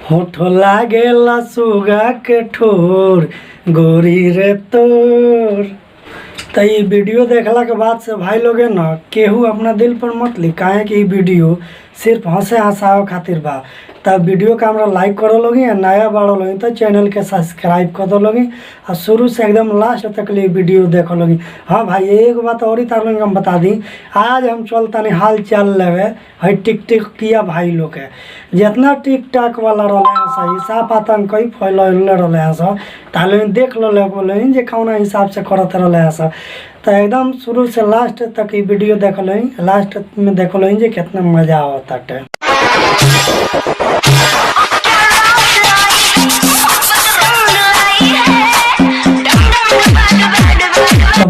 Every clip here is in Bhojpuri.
होठ लागेला सुगा के ठोर गोरी रे तोर। तो ये वीडियो देखला के बाद से भाई लोग है ना केहू अपना दिल पर मत ली, काहे कि वीडियो सिर्फ हंसे हंसावे खातिर बा। तब वीडियो का हमरा लाइक करो लोगी या नया बाड़ो लोगी तो चैनल के सब्सक्राइब कर दो लोगी और शुरू से एकदम लास्ट तक लिए वीडियो देखो लोगी। हाँ भाई एक बात और ही तार लोग हम बता दी, आज हम चलता नहीं हाल चाल लेवे है टिकटॉक किया भाई लोग के जितना टिकटॉक वाला रहे सही हिसाब आतंक कई फैल रहे सब ताले देख लो लोग जे कौना हिसाब से करत रहे सब। तो एकदम शुरू से लास्ट तक ये वीडियो देख लो, लास्ट में देख लो जे कितना मजा आता है।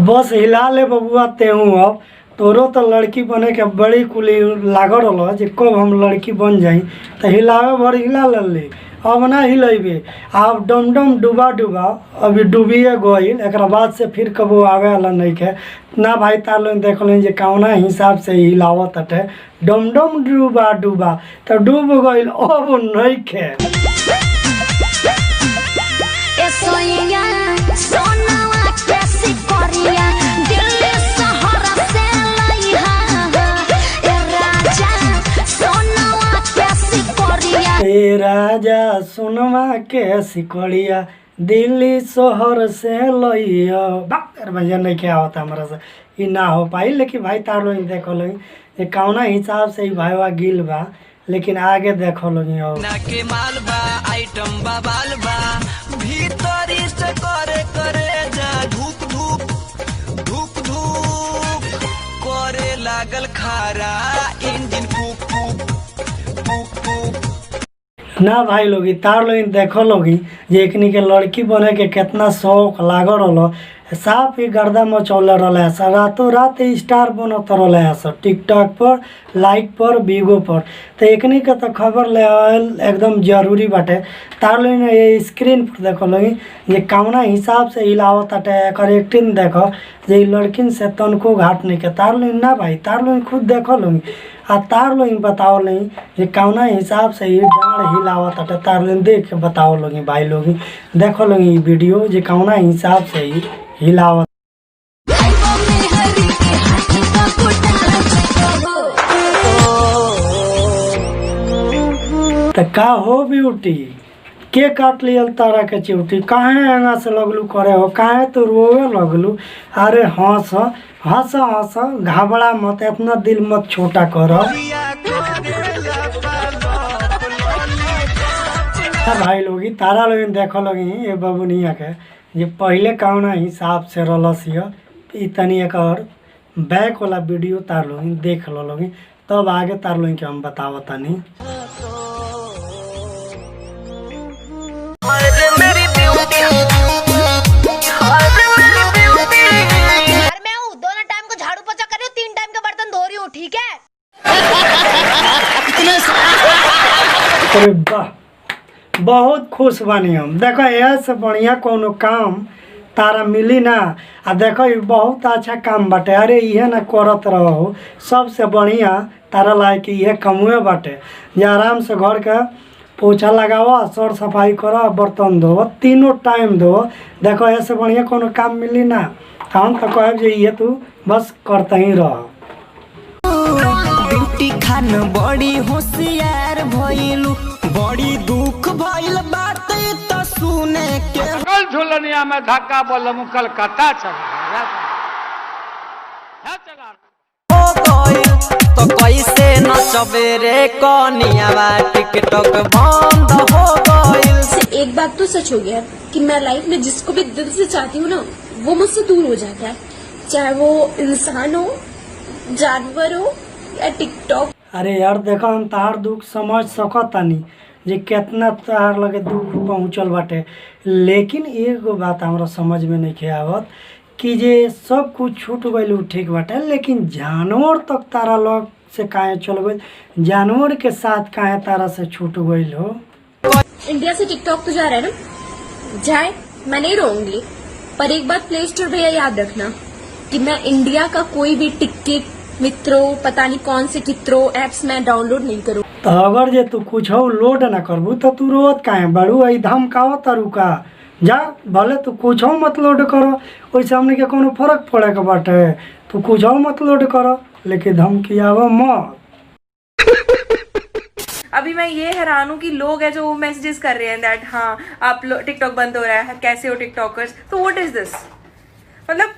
बस हिला ले बबुआ तेहू अब तोरो तो लड़की बने के बड़ी कुली लागल रहा जे कब हम लड़की बन जाई तो हिलावे भर हिला ले, अब ना हिलेबे अब डम डम डूबा डूबा अभी डूबिए गईल एक बाद से फिर कबो आवे वाला नहीं के ना भाई तार लोग देख लो जे कौना हिसाब से हिलावत अटे डम डम डूबा डूबा तो डूब गईल अब नहीं के। ए राजा सुनवा के सिकड़िया दिल्ली शहर से लइया भैया नहीं क्या होता हमारा से ये ना हो पाई, लेकिन भाई तार लोग देखो लोग ये कौना हिसाब से भाईवा गिल बा, लेकिन आगे देखो लोग लागल खारा इंजन फूक फूक फूक। ना भाई लोगी तार लोग देखो लोगी जे एकनी के लड़की बने के कितना शौक लागल रहा साफ ही गर्दा मचौले रहा सब रातों रात स्टार बनत रहा सब टिकटॉक पर लाइक पर बीगो पर। तो एकनी के तो खबर ले एकदम जरूरी बाटे। तार लोग ये स्क्रीन पर देखो लोगी ये कौना हिसाब से हिलावत आटे एक एक्टिंग देखो जे लड़किन से तनको घाट नहीं के तार लोग ना भाई तार लोग खुद देखो लोगी आ तार लोग बताओ लोगी ये कौना हिसाब से ये डांड हिलावत आटे तार लोग देख के बताओ लोगी भाई लोग देखो लोगी वीडियो जे कौना हिसाब से ही हिलावत। तो का हो ब्यूटी के काट लियल तारा के चिवटी काहे एंगा से लगलू करे हो काहे तो रोवे लगलू। अरे हंस हंस हंस घबरा मत इतना दिल मत छोटा कर भाई लोग तारा लोग देखो लोगी ये बबुनिया के ये पहले कौना हिसाब से रलस तनी एक और बैक वाला वीडियो तार लोग देख लो लोगी तब आगे तार लोग के हम बताव तनी। दोनों टाइम को झाड़ू पोछा कर रही हूँ, 3 टाइम के बर्तन धो रही हूँ, ठीक है? अरे वाह बहुत खुश बानी हम। देखो ऐसे बढ़िया कोनो काम तारा मिली ना आ देखो ये बहुत अच्छा काम बाटे। अरे ये ना करत रहो सबसे बढ़िया तारा लायक कि ये कमुए बाटे जे आराम से घर के पोछा लगाओ सर सफाई करो बर्तन धो तीनों टाइम धो। देखो ऐसे बढ़िया कोनो काम मिली ना हम तो कहे जे ये तू बस करते ही रह। ब्यूटी खान बड़ी होशियार भइलू बड़ी दुख भइल बात तो सुने के कल झुलनिया में धक्का बोलम कलकत्ता चला हो गइल तो कैसे नचबे रे कनियावा टिकटॉक बंद हो गइल। एक बात तो सच हो गया कि मैं लाइफ में जिसको भी दिल से चाहती हूँ ना वो मुझसे दूर हो जाता है, चाहे वो इंसान हो जानवर हो या टिकटॉक। अरे यार देखो हम तार दुख समझ सकतानी जे कितना तार लगे दुख पहुँचल बाटे, लेकिन एगो बात हमरा समझ में नहीं आवत कि जे सब कुछ छूट गइल ठीक बाटे लेकिन जानवर तक तारा लग से काहे चल गइल, जानवर के साथ काहे तारा से छूट गइल हो। इंडिया से टिकटॉक तो जा रहा है ना, जाए मैं नहीं रोऊंगी, पर एक बात प्ले स्टोर भैया याद रखना कि मैं इंडिया का कोई भी टिकट मित्रों पता नहीं कौन से चित्रों एप्स मैं डाउनलोड नहीं करूँ। तो अगर जे तू कुछ लोड ना करबू तो तू रोत काहे बड़ू आई धमकाव तारू का जा भले तू कुछ मत लोड करो वैसे हमने के कोनो फर्क पड़े के बाटे तू कुछ मत लोड करो लेकिन धमकियाव मत। अभी मैं ये हैरान हूँ कि लोग हैं जो मैसेजेस कर रहे हैं दैट हाँ आप टिकटॉक बंद हो रहा है, कैसे हो टिकटॉकर्स। तो व्हाट इज दिस, मतलब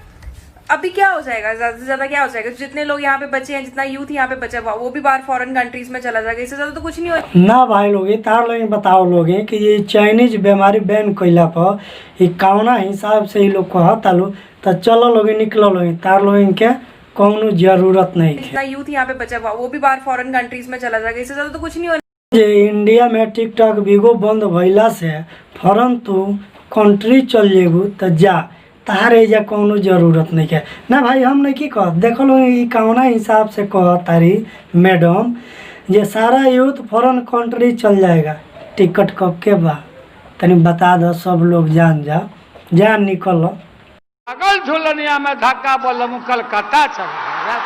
अभी क्या हो जाएगा, ज्यादा से ज्यादा क्या हो जाएगा। जितने लोग यहाँ पे बचे हैं, जितना यूथ यहाँ पे बचा हुआ वो भी बाहर फॉरेन कंट्रीज में चला जाएगा, इससे ज्यादा तो कुछ नहीं हो। ना भाई लोग तार लोग बताओ लोग कि ये चाइनीज बीमारी बैन कैला पर ये कौना हिसाब से ये लोग कहता लो तो चलो लोग निकलो लोग तार लोग के कौनो जरूरत नहीं है। जितना यूथ यहाँ पे बचा हुआ वो भी बाहर फॉरेन कंट्रीज में चला जाएगा, इससे ज्यादा तो कुछ नहीं हो। इंडिया में टिकटॉक वीगो बंद भइला से फौरन तू कंट्री चल जेबू तो जा तार एजा कोनो जरूरत नहीं है ना भाई। हम नहीं की कह देख लो ई कौना हिसाब से कह तारी मैडम ये सारा यूथ फॉरेन कंट्री चल जाएगा, टिकट कब के बा तनी बता दो सब लोग जान जा निकल। अगल झुलनिया में धक्का बोलम कलकत्ता चला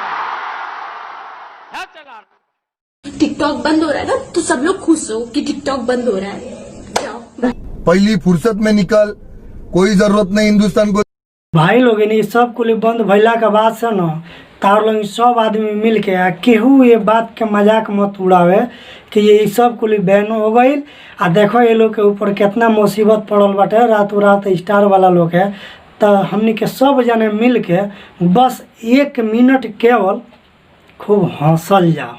चला। टिकटॉक बंद हो रहा है ना तो सब लोग खुश हो कि टिकटॉक बंद हो रहा है। जाओ पहली फुर्सत में निकल, कोई जरूरत नहीं हिंदुस्तान को। भाई लोग ये सब कुल बंद भइला के बाद से न तार लोग सब आदमी मिल के केहू ये बात के मजाक मत उड़ावे कि ये सब कुल बैन हो गई। आ देखो ये लोग के ऊपर कितना मुसीबत पड़ल बाटे, रातों रात स्टार वाला लोग है। तो हमने के सब जने मिल के बस 1 मिनट केवल खूब हंसल जाओ।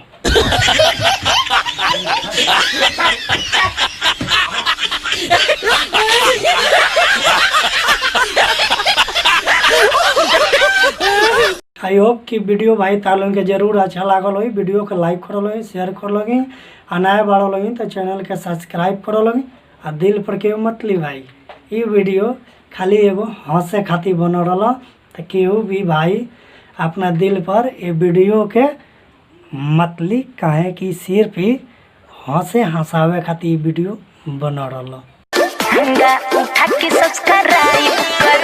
आई होप कि वीडियो भाई तालों के जरूर अच्छा लागल होई। वीडियो के लाइक कर लो, शेयर कर लगी, आ नया बाड़ो लगी तो चैनल के सब्सक्राइब कर लगी। आ दिल पर के मत ली भाई, ये वीडियो खाली एगो हंसे खातिर बन रहा। तो केहू भी भाई अपना दिल पर ये वीडियो के मत ली, काहे कि सिर्फ ही हंसे हंसावे खातिर वीडियो बन रहा। सब्सक्राइब कर